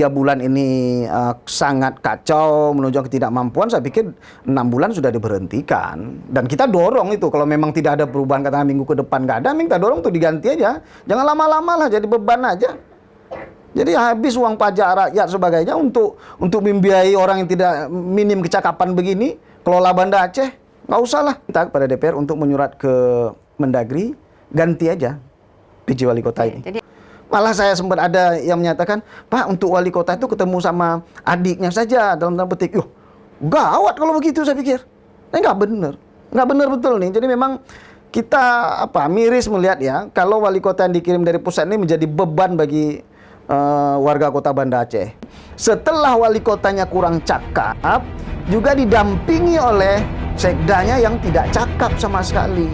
bulan ini sangat kacau, menunjukkan ketidakmampuan, saya pikir 6 bulan sudah diberhentikan. Dan kita dorong itu, kalau memang tidak ada perubahan, katakan minggu ke depan nggak ada, kita dorong tuh diganti aja. Jangan lama-lama lah, jadi beban aja. Jadi habis uang pajak rakyat sebagainya untuk membiayai orang yang tidak minim kecakapan begini, kelola Banda Aceh, nggak usah lah. Kita kepada DPR untuk menyurat ke Mendagri, ganti aja PJ wali kota ini. Jadi, malah saya sempat ada yang menyatakan, Pak, untuk wali kota itu ketemu sama adiknya saja, dalam tanda petik. Yuh, gawat kalau begitu saya pikir. Nggak benar betul nih. Jadi memang kita miris melihat ya, kalau wali kota yang dikirim dari pusat ini menjadi beban bagi warga kota Banda Aceh. Setelah wali kotanya kurang cakap, juga didampingi oleh sekdanya yang tidak cakap sama sekali.